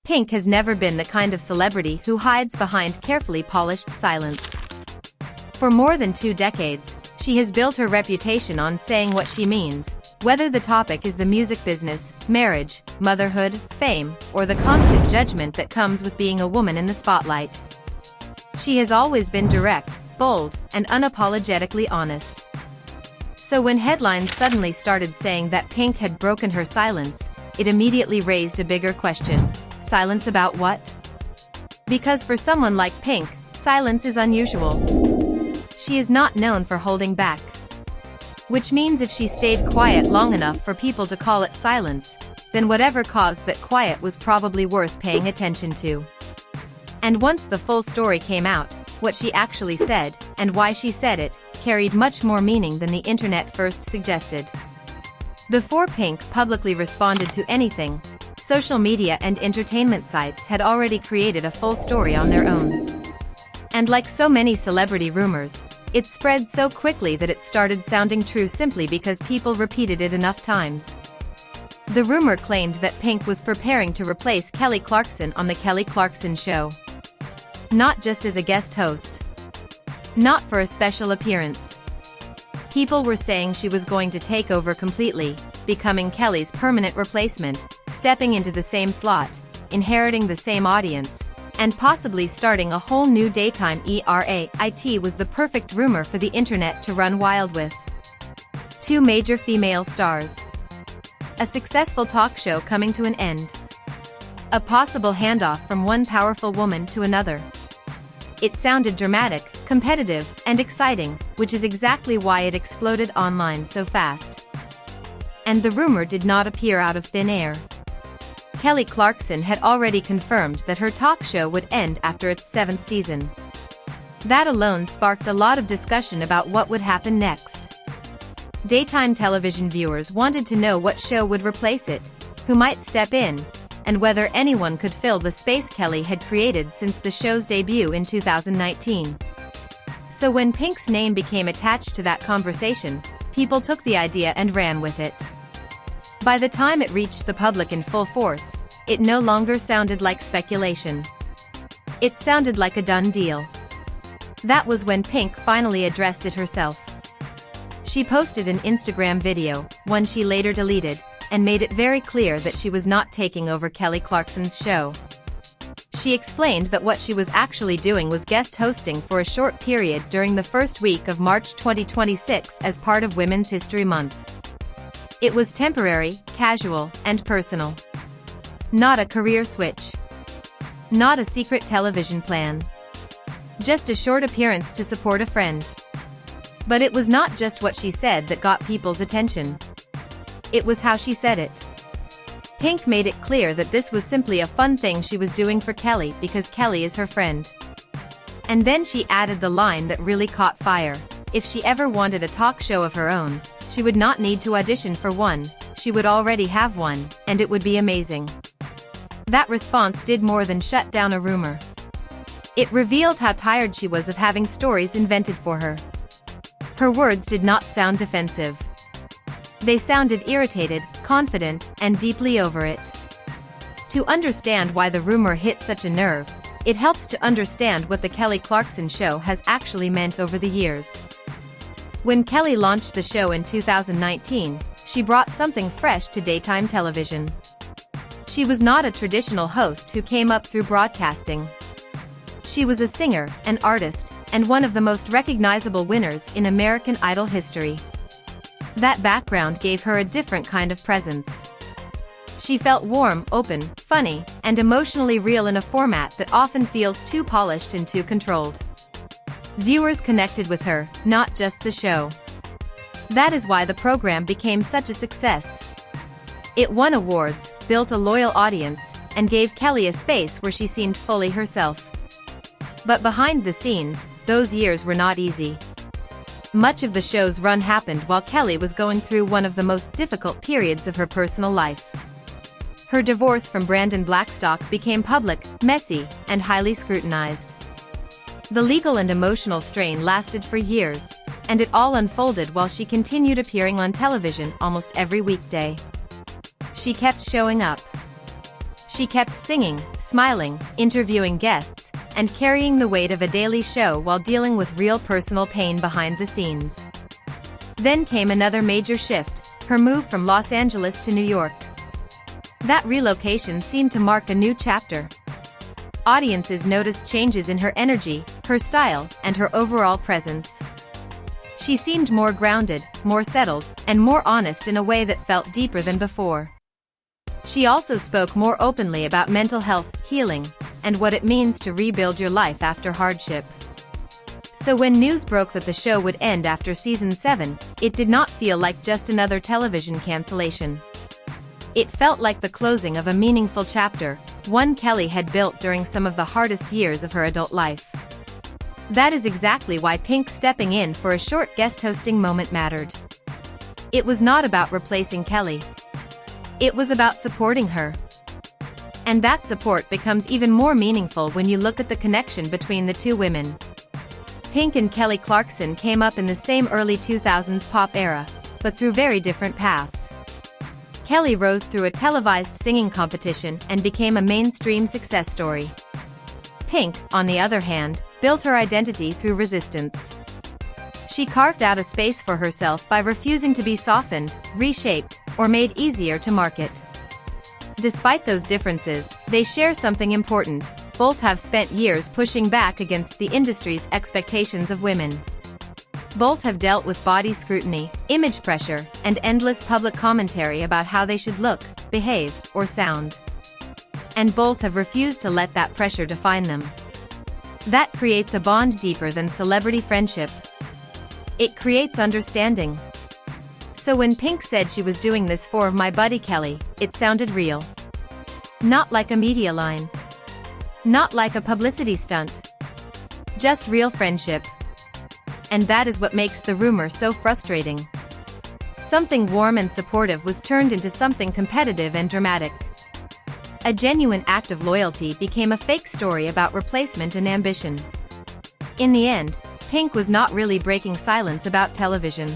Pink has never been the kind of celebrity who hides behind carefully polished silence. For more than 2 decades, she has built her reputation on saying what she means, whether the topic is the music business, marriage, motherhood, fame, or the constant judgment that comes with being a woman in the spotlight. She has always been direct, bold, and unapologetically honest. So when headlines suddenly started saying that Pink had broken her silence, it immediately raised a bigger question. Silence about what? Because for someone like Pink, silence is unusual. She is not known for holding back. Which means if she stayed quiet long enough for people to call it silence, then whatever caused that quiet was probably worth paying attention to. And once the full story came out, what she actually said, and why she said it, carried much more meaning than the internet first suggested. Before Pink publicly responded to anything, social media and entertainment sites had already created a full story on their own. And like so many celebrity rumors, it spread so quickly that it started sounding true simply because people repeated it enough times. The rumor claimed that Pink was preparing to replace Kelly Clarkson on The Kelly Clarkson Show. Not just as a guest host. Not for a special appearance. People were saying she was going to take over completely, becoming Kelly's permanent replacement, stepping into the same slot, inheriting the same audience, and possibly starting a whole new daytime era. It was the perfect rumor for the internet to run wild with. 2 major female stars. A successful talk show coming to an end. A possible handoff from one powerful woman to another. It sounded dramatic, competitive, and exciting, which is exactly why it exploded online so fast. And the rumor did not appear out of thin air. Kelly Clarkson had already confirmed that her talk show would end after its 7th season. That alone sparked a lot of discussion about what would happen next. Daytime television viewers wanted to know what show would replace it, who might step in, and whether anyone could fill the space Kelly had created since the show's debut in 2019. So when Pink's name became attached to that conversation, people took the idea and ran with it. By the time it reached the public in full force, it no longer sounded like speculation. It sounded like a done deal. That was when Pink finally addressed it herself. She posted an Instagram video, one she later deleted, and made it very clear that she was not taking over Kelly Clarkson's show. She explained that what she was actually doing was guest hosting for a short period during the first week of March 2026 as part of Women's History Month. It was temporary, casual, and personal. Not a career switch. Not a secret television plan. Just a short appearance to support a friend. But it was not just what she said that got people's attention. It was how she said it. Pink made it clear that this was simply a fun thing she was doing for Kelly because Kelly is her friend. And then she added the line that really caught fire. If she ever wanted a talk show of her own, she would not need to audition for one, she would already have one, and it would be amazing. That response did more than shut down a rumor. It revealed how tired she was of having stories invented for her. Her words did not sound defensive. They sounded irritated, confident, and deeply over it. To understand why the rumor hit such a nerve, it helps to understand what the Kelly Clarkson Show has actually meant over the years. When Kelly launched the show in 2019, she brought something fresh to daytime television. She was not a traditional host who came up through broadcasting. She was a singer, an artist, and one of the most recognizable winners in American Idol history. That background gave her a different kind of presence. She felt warm, open, funny, and emotionally real in a format that often feels too polished and too controlled. Viewers connected with her, not just the show. That is why the program became such a success. It won awards, built a loyal audience, and gave Kelly a space where she seemed fully herself. But behind the scenes, those years were not easy. Much of the show's run happened while Kelly was going through one of the most difficult periods of her personal life. Her divorce from Brandon Blackstock became public, messy, and highly scrutinized. The legal and emotional strain lasted for years, and it all unfolded while she continued appearing on television almost every weekday. She kept showing up. She kept singing, smiling, interviewing guests, and carrying the weight of a daily show while dealing with real personal pain behind the scenes. Then came another major shift, her move from Los Angeles to New York. That relocation seemed to mark a new chapter. Audiences noticed changes in her energy, her style, and her overall presence. She seemed more grounded, more settled, and more honest in a way that felt deeper than before. She also spoke more openly about mental health, healing, and what it means to rebuild your life after hardship. So when news broke that the show would end after season 7, it did not feel like just another television cancellation. It felt like the closing of a meaningful chapter, one Kelly had built during some of the hardest years of her adult life. That is exactly why Pink stepping in for a short guest hosting moment mattered. It was not about replacing Kelly. It was about supporting her. And that support becomes even more meaningful when you look at the connection between the two women. Pink and Kelly Clarkson came up in the same early 2000s pop era, but through very different paths. Kelly rose through a televised singing competition and became a mainstream success story. Pink, on the other hand, built her identity through resistance. She carved out a space for herself by refusing to be softened, reshaped, or made easier to market. Despite those differences, they share something important: both have spent years pushing back against the industry's expectations of women. Both have dealt with body scrutiny, image pressure, and endless public commentary about how they should look, behave, or sound. And both have refused to let that pressure define them. That creates a bond deeper than celebrity friendship. It creates understanding. So when Pink said she was doing this for my buddy Kelly, it sounded real. Not like a media line. Not like a publicity stunt. Just real friendship. And that is what makes the rumor so frustrating. Something warm and supportive was turned into something competitive and dramatic. A genuine act of loyalty became a fake story about replacement and ambition. In the end, Pink was not really breaking silence about television.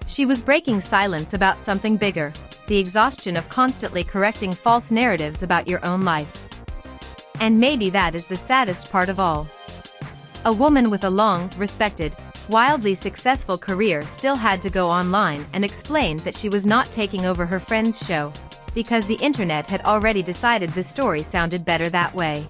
She was breaking silence about something bigger: the exhaustion of constantly correcting false narratives about your own life. And maybe that is the saddest part of all. A woman with a long, respected, wildly successful career still had to go online and explain that she was not taking over her friend's show, because the internet had already decided the story sounded better that way.